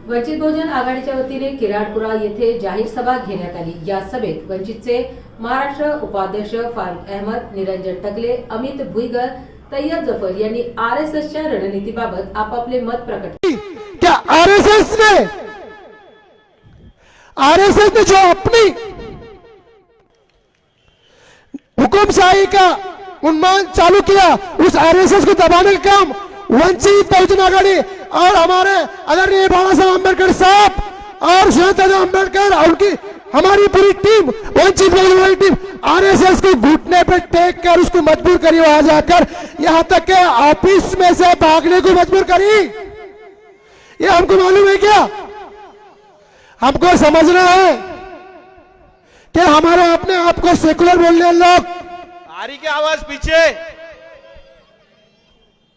वंचित बहुजन आघाडीच्या वतीने किराडपुरा येथे जाहीर सभा घेण्यात आली। या सभेत वंचितचे महाराष्ट्र उपाध्यक्ष फारुक अहमद, निरंजन टकले, अमित भुईगर, तैयब जफर यांनी आरएसएसच्या रणनीतीबाबत आपापले मत प्रकट केले। क्या आरएसएस ने जो अपनी हुकुमशाही का उन्माद चालू किया, उस आरएसएस को दबाने का काम वंचित बहुजन आघाड़ी और हमारे आदरणीय बाबा साहब अम्बेडकर साहब और शहीद अम्बेडकर और उनकी हमारी पूरी team, Vanchit Bahujan team RSS को घुटने पे टेक कर उसको मजबूर करी, वहां जाकर यहां तक के ऑफिस में से भागने को मजबूर करी। ये हमको मालूम है क्या? हमको समझना है कि हमारे अपने आप को सेकुलर बोलने लोग। आ रही की आवाज पीछे।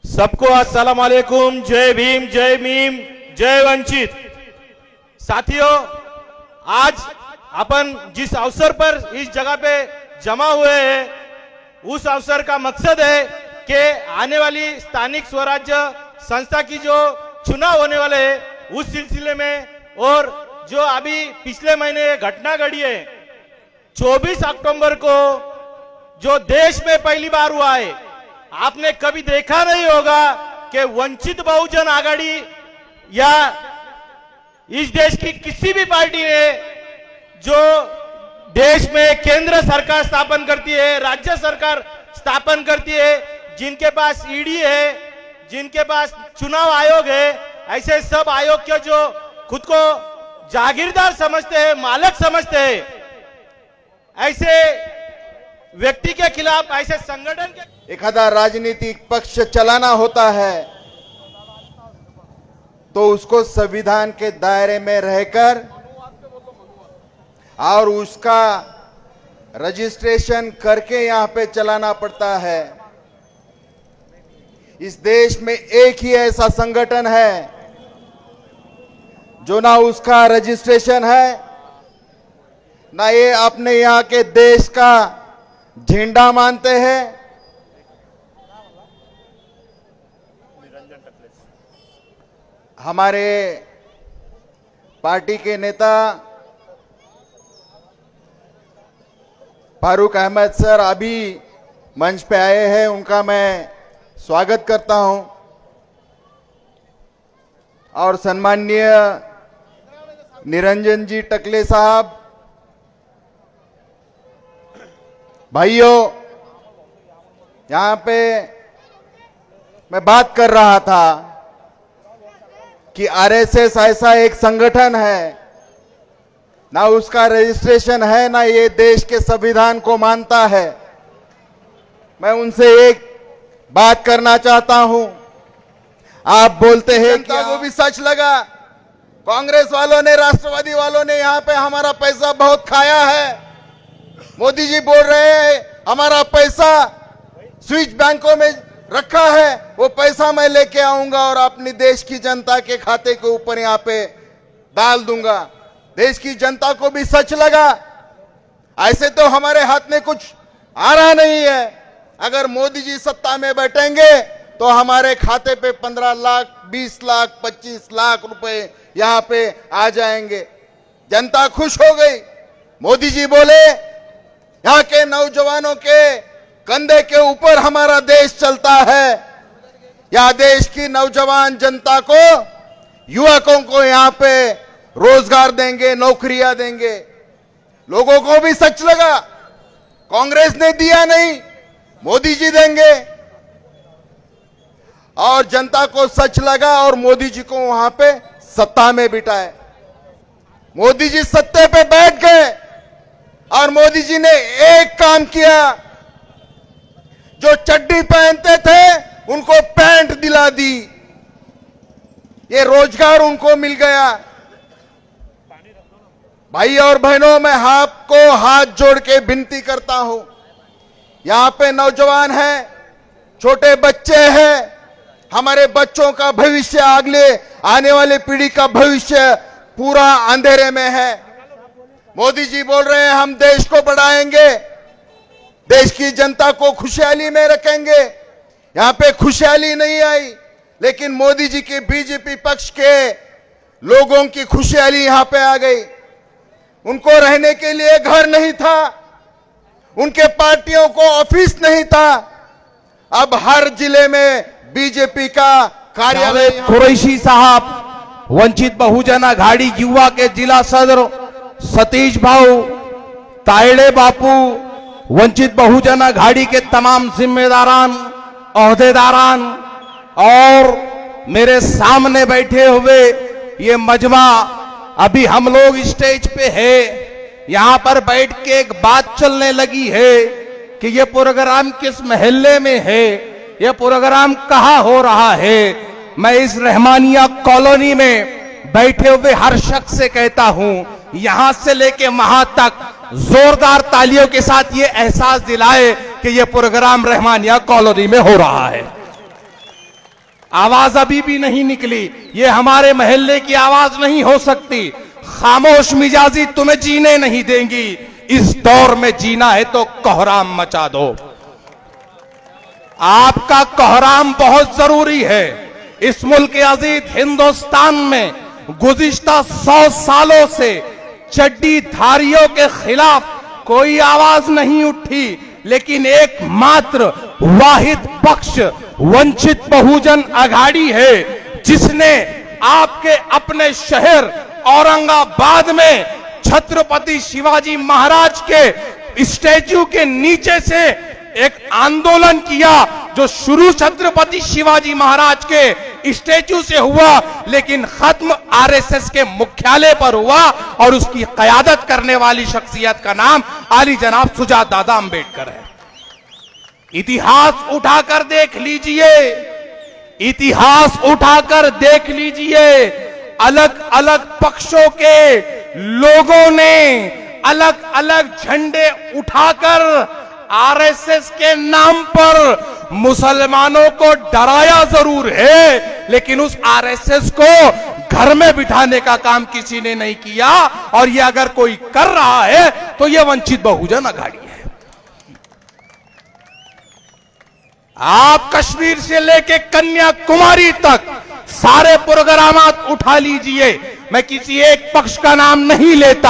सबको अस्सलाम वालेकुम, जय भीम, जय मीम, जय वंचित। साथियों, आज अपन जिस अवसर पर इस जगह पे जमा हुए हैं, उस अवसर का मकसद है कि आने वाली स्थानिक स्वराज्य संस्था की जो चुनाव होने वाले हैं, उस सिलसिले में और जो अभी पिछले महीने घटना घटी है 24 अक्टूबर को, जो देश में पहली बार हुआ है। आपने कभी देखा नहीं होगा कि वंचित बहुजन आघाड़ी या इस देश की किसी भी पार्टी ने जो देश में केंद्र सरकार स्थापन करती है, राज्य सरकार स्थापन करती है, जिनके पास ईडी है, जिनके पास चुनाव आयोग है, ऐसे सब आयोग के जो खुद को जागीरदार समझते हैं, मालक समझते हैं, ऐसे व्यक्ति के खिलाफ, ऐसे संगठन के एखादा राजनीतिक पक्ष चलाना होता है तो उसको संविधान के दायरे में रहकर और उसका रजिस्ट्रेशन करके यहां पे चलाना पड़ता है। इस देश में एक ही ऐसा संगठन है जो ना उसका रजिस्ट्रेशन है, ना ये अपने यहां के देश का झंडा मानते हैं। हमारे पार्टी के नेता फारुक अहमद सर अभी मंच पे आए हैं, उनका मैं स्वागत करता हूं। और सम्माननीय निरंजन जी टकले साहब, भाइयों, यहां पे मैं बात कर रहा था कि आरएसएस ऐसा एक संगठन है, ना उसका रजिस्ट्रेशन है, ना ये देश के संविधान को मानता है। मैं उनसे एक बात करना चाहता हूं। आप बोलते हैं जनता को भी सच लगा, कांग्रेस वालों ने, राष्ट्रवादी वालों ने यहां पे हमारा पैसा बहुत खाया है। मोदी जी बोल रहे हैं हमारा पैसा स्विच बैंकों में रखा है, वो पैसा मैं लेके आऊंगा और अपनी देश की जनता के खाते के ऊपर यहां पे डाल दूंगा। देश की जनता को भी सच लगा, ऐसे तो हमारे हाथ में कुछ आ रहा नहीं है। अगर मोदी जी सत्ता में बैठेंगे तो हमारे खाते पे 15 लाख, 20 लाख, 25 लाख रुपए यहां पे आ जाएंगे। जनता खुश हो गई। मोदी जी बोले यहां के नौजवानों के कंधे के ऊपर हमारा देश चलता है। यह देश की नौजवान जनता को, युवकों को यहां पे रोजगार देंगे, नौकरियां देंगे। लोगों को भी सच लगा, कांग्रेस ने दिया नहीं, मोदी जी देंगे। और जनता को सच लगा और मोदी जी को वहां पे सत्ता में बिठाए। मोदी जी सत्ते पे बैठ गए और मोदी जी ने एक काम किया, जो चड्डी पहनते थे उनको पैंट दिला दी। ये रोजगार उनको मिल गया। भाई और बहनों, मैं आपको हाथ जोड़ के विनती करता हूं, यहां पे नौजवान हैं, छोटे बच्चे हैं, हमारे बच्चों का भविष्य, अगले आने वाले पीढ़ी का भविष्य पूरा अंधेरे में है। मोदी जी बोल रहे हैं हम देश को बढ़ाएंगे, देश की जनता को खुशहाली में रखेंगे। यहां पे खुशहाली नहीं आई, लेकिन मोदी जी के बीजेपी पक्ष के लोगों की खुशहाली यहां पे आ गई। उनको रहने के लिए घर नहीं था, उनके पार्टियों को ऑफिस नहीं था। अब हर जिले में बीजेपी का कार्यालय। कुरैशी साहब, वंचित बहुजन आघाड़ी युवा के जिला सदर सतीश भाऊ, तायड़े बापू, वंचित बहुजन आघाड़ी के तमाम जिम्मेदारान, ओहदेदारान और मेरे सामने बैठे हुए ये मजमा, अभी हम लोग स्टेज पे है, यहां पर बैठ के एक बात चलने लगी है कि ये प्रोग्राम किस महल्ले में है, ये प्रोग्राम कहां हो रहा है। मैं इस रहमानिया कॉलोनी में बैठे हुए हर शख्स से कहता हूं, यहां से लेके वहां तक जोरदार तालियों के साथ ये एहसास दिलाए कि ये प्रोग्राम रहमानिया कॉलोनी में हो रहा है। आवाज अभी भी नहीं निकली, ये हमारे महल्ले की आवाज नहीं हो सकती। खामोश मिजाजी तुम्हें जीने नहीं देंगी। इस दौर में जीना है तो कोहराम मचा दो। आपका कोहराम बहुत जरूरी है। इस मुल्क अजीज हिंदुस्तान में गुज़िश्ता 100 सालों से चड्डीधारियों के खिलाफ कोई आवाज नहीं उठी, लेकिन एकमात्र वाहिद पक्ष वंचित बहुजन आघाड़ी है जिसने आपके अपने शहर औरंगाबाद में छत्रपति शिवाजी महाराज के स्टैच्यू के नीचे से एक आंदोलन किया, जो शुरू छत्रपति शिवाजी महाराज के स्टैच्यू से हुआ, लेकिन खत्म आरएसएस के मुख्यालय पर हुआ और उसकी कयादत करने वाली शख्सियत का नाम आली जनाब सुजात दादा अंबेडकर है। इतिहास उठाकर देख लीजिए, इतिहास उठाकर देख लीजिए। अलग अलग पक्षों के लोगों ने अलग अलग झंडे उठाकर आरएसएस के नाम पर मुसलमानों को डराया जरूर है, लेकिन उस आरएसएस को घर में बिठाने का काम किसी ने नहीं किया। और ये अगर कोई कर रहा है तो ये वंचित बहुजन आघाड़ी है। आप कश्मीर से लेके कन्याकुमारी तक सारे प्रोग्राम उठा लीजिए, मैं किसी एक पक्ष का नाम नहीं लेता,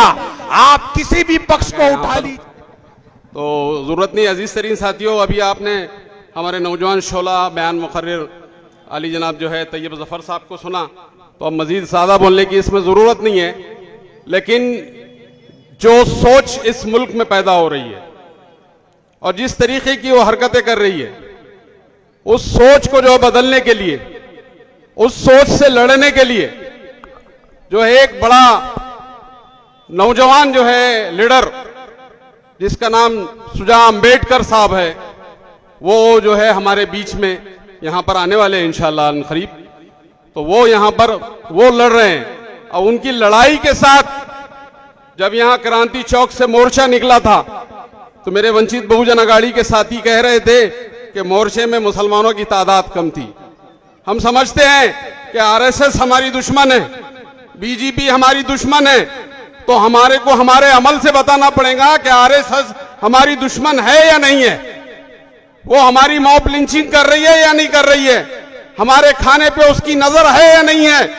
आप किसी भी पक्ष को उठा लीजिए। तो जरूरत नहीं। अजीज तरीन साथियों, अभी आपने हमारे नौजवान शोला बयान मुकर्रिर अली जनाब जो है तैयब जफर साहब को सुना, तो अब मजीद सादा बोलने की इसमें जरूरत नहीं है। लेकिन जो सोच इस मुल्क में पैदा हो रही है और जिस तरीके की वो हरकतें कर रही है, उस सोच को जो बदलने के लिए, उस सोच से लड़ने के लिए जो है एक बड़ा नौजवान जो है लीडर जिसका नाम सुजात अंबेडकर साहब है, वो जो है हमारे बीच में यहां पर आने वाले हैं इंशाअल्लाह अन करीब। तो वो यहां पर वो लड़ रहे हैं और उनकी लड़ाई के साथ जब यहां क्रांति चौक से मोर्चा निकला था तो मेरे वंचित बहुजन आघाड़ी के साथी कह रहे थे कि मोर्चे में मुसलमानों की तादाद कम थी। हम समझते हैं कि आरएसएस हमारी दुश्मन है, बीजेपी हमारी दुश्मन है, तो हमारे को हमारे अमल से बताना पड़ेगा कि आरएसएस हमारी दुश्मन है या नहीं है। वो हमारी मॉब लिंचिंग कर रही है या नहीं कर रही है, हमारे खाने पे उसकी नजर है या नहीं है,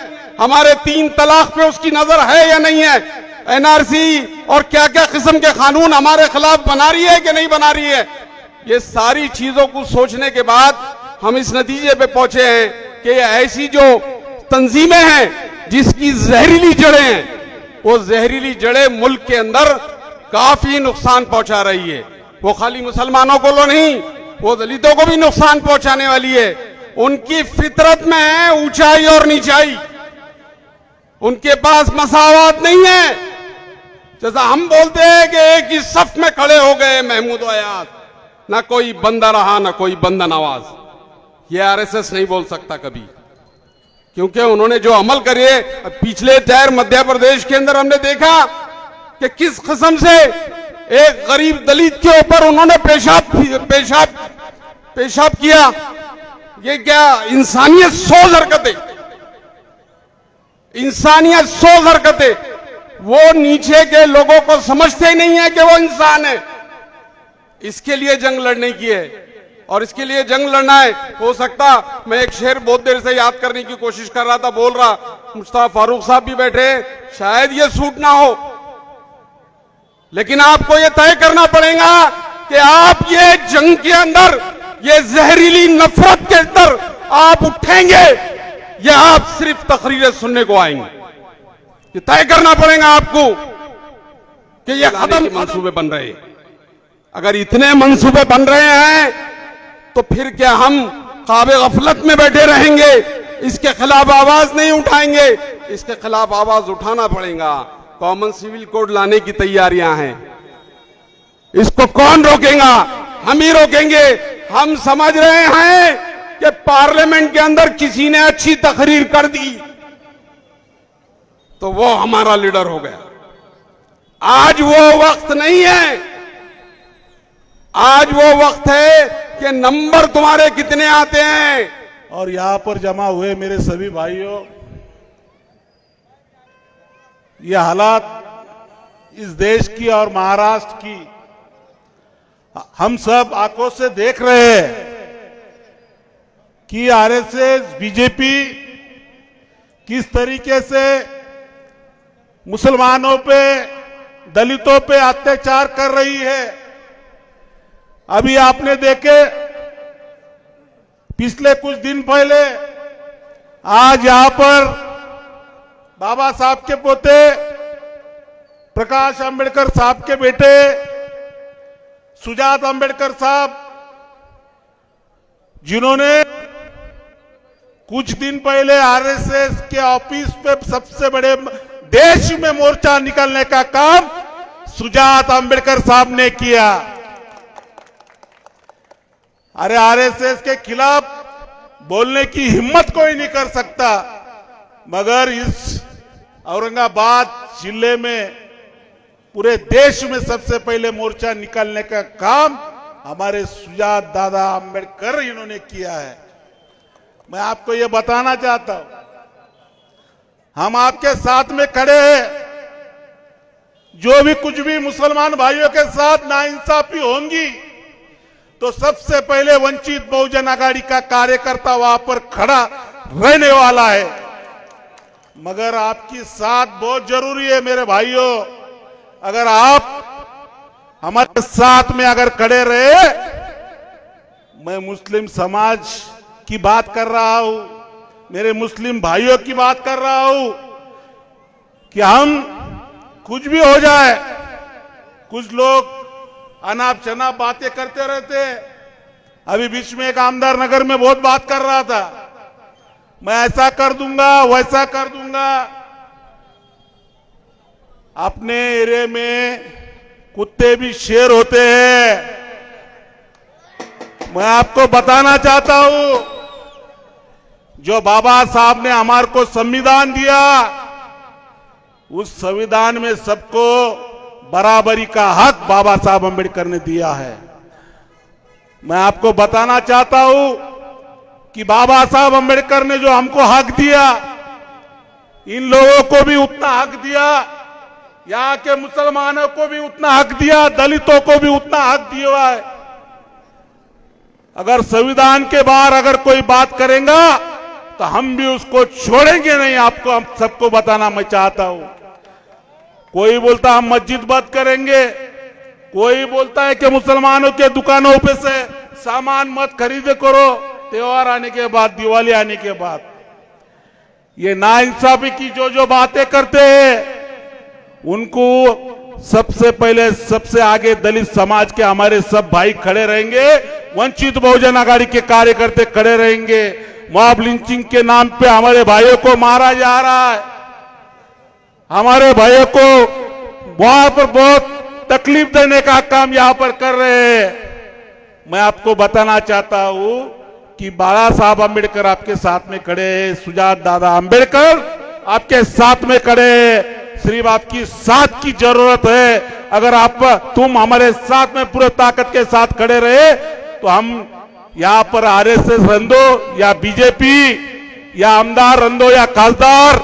हमारे 3 तलाक पे उसकी नजर है या नहीं है, एनआरसी और क्या क्या किस्म के कानून हमारे खिलाफ बना रही है कि नहीं बना रही है। ये सारी चीजों को सोचने के बाद हम इस नतीजे पे पहुंचे हैं कि ये ऐसी जो तंजीमें हैं जिसकी जहरीली जड़ें हैं, वो जहरीली जड़ें मुल्क के अंदर काफी नुकसान पहुंचा रही है। वो खाली मुसलमानों को लो नहीं, वो दलितों को भी नुकसान पहुंचाने वाली है। उनकी फितरत में है ऊंचाई और नीचाई, उनके पास मसावत नहीं है। जैसा हम बोलते हैं कि एक ही सफ में खड़े हो गए महमूद अयाज, ना कोई बंदा रहा ना कोई बंदा नवाज। ये आरएसएस नहीं बोल सकता कभी, क्योंकि उन्होंने जो अमल करे पिछले 4 मध्य प्रदेश के अंदर हमने देखा कि किस किस्म से एक गरीब दलित के ऊपर उन्होंने पेशाब किया। ये क्या इंसानियत सोज हरकतें, इंसानियत सोज हरकतें। वो नीचे के लोगों को समझते ही नहीं है कि वो इंसान है। इसके लिए जंग लड़ने की है और इसके लिए जंग लड़ना है। हो सकता मैं एक शेर बहुत देर से याद करने की कोशिश कर रहा था, बोल रहा, मुस्तफा फारूक साहब भी बैठे, शायद ये सूट ना हो, लेकिन आपको ये तय करना पड़ेगा कि आप ये जंग के अंदर, ये जहरीली नफरत के अंदर आप उठेंगे या आप सिर्फ तकरीरें सुनने को आएंगे। ये तय करना पड़ेगा आपको कि ये खत्म मंसूबे बन रहे हैं। अगर इतने मंसूबे बन रहे हैं तो फिर क्या हम ख्वाबे गफलत में बैठे रहेंगे? इसके खिलाफ आवाज नहीं उठाएंगे? इसके खिलाफ आवाज उठाना पड़ेगा। कॉमन सिविल कोड लाने की तैयारियां हैं, इसको कौन रोकेगा? हम ही रोकेंगे। हम समझ रहे हैं कि पार्लियामेंट के अंदर किसी ने अच्छी तकरीर कर दी तो वो हमारा लीडर हो गया। आज वो वक्त नहीं है, आज वो वक्त है कि नंबर तुम्हारे कितने आते हैं। और यहां पर जमा हुए मेरे सभी भाइयों, ये हालात इस देश की और महाराष्ट्र की हम सब आंखों से देख रहे हैं कि आरएसएस, बीजेपी किस तरीके से मुसलमानों पे, दलितों पे अत्याचार कर रही है। अभी आपने देखे पिछले कुछ दिन पहले, आज यहां पर बाबा साहब के पोते प्रकाश अंबेडकर साहब के बेटे सुजात अंबेडकर साहब, जिन्होंने कुछ दिन पहले आरएसएस के ऑफिस पे सबसे बड़े देश में मोर्चा निकालने का काम सुजात अंबेडकर साहब ने किया। अरे आरएसएस के खिलाफ बोलने की हिम्मत कोई नहीं कर सकता, मगर इस औरंगाबाद जिले में पूरे देश में सबसे पहले मोर्चा निकालने का काम हमारे सुजात दादा अंबेडकर इन्होंने किया है। मैं आपको यह बताना चाहता हूं, हम आपके साथ में खड़े हैं। जो भी कुछ भी मुसलमान भाइयों के साथ नाइंसाफी होंगी तो सबसे पहले वंचित बहुजन आघाड़ी का कार्यकर्ता वहां पर खड़ा रहने वाला है। मगर आपकी साथ बहुत जरूरी है मेरे भाइयों। अगर आप हमारे साथ में अगर खड़े रहे, मैं मुस्लिम समाज की बात कर रहा हूं, मेरे मुस्लिम भाइयों की बात कर रहा हूं कि हम कुछ भी हो जाए, कुछ लोग अनाप शनाप बातें करते रहते हैं। अभी बीच में एक आमदार नगर में बहुत बात कर रहा था, मैं ऐसा कर दूंगा, वैसा कर दूंगा। अपने एरिया में कुत्ते भी शेर होते हैं। मैं आपको बताना चाहता हूं, जो बाबा साहब ने हमारे को संविधान दिया, उस संविधान में सबको बराबरी का हक बाबा साहब अंबेडकर ने दिया है। मैं आपको बताना चाहता हूं कि बाबा साहब अंबेडकर ने जो हमको हक दिया, इन लोगों को भी उतना हक दिया, यहां के मुसलमानों को भी उतना हक दिया, दलितों को भी उतना हक दिया है। अगर संविधान के बाहर अगर कोई बात करेगा तो हम भी उसको छोड़ेंगे नहीं। आपको हम सबको बताना मैं चाहता हूं। कोई बोलता हम मस्जिद बंद करेंगे, कोई बोलता है कि मुसलमानों के दुकानों पे से सामान मत खरीदे करो त्योहार आने के बाद, दिवाली आने के बाद। ये नाइंसाफी की जो बातें करते हैं, उनको सबसे पहले सबसे आगे दलित समाज के हमारे सब भाई खड़े रहेंगे, वंचित बहुजन आघाड़ी के कार्यकर्ता खड़े रहेंगे। मॉब लिंचिंग के नाम पे हमारे भाइयों को मारा जा रहा है, हमारे भाइयों को वहां पर बहुत तकलीफ देने का काम यहां पर कर रहे हैं। मैं आपको बताना चाहता हूं कि बाबा साहब अंबेडकर आपके साथ में खड़े हैं, सुजात दादा अंबेडकर आपके साथ में खड़े हैं। सिर्फ आपकी साथ की जरूरत है। अगर तुम हमारे साथ में पूरे ताकत के साथ खड़े रहे तो हम यहां पर आरएसएस रंदो या बीजेपी या आमदार रंदो या खासदार,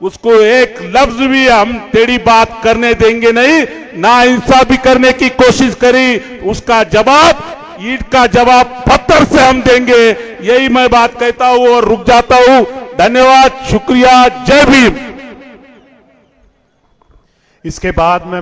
उसको एक लफ्ज भी हम टेढ़ी बात करने देंगे नहीं। ना इंसाफी करने की कोशिश करी, उसका जवाब ईंट का जवाब पत्थर से हम देंगे। यही मैं बात कहता हूं और रुक जाता हूं। धन्यवाद, शुक्रिया, जय भीम। इसके बाद में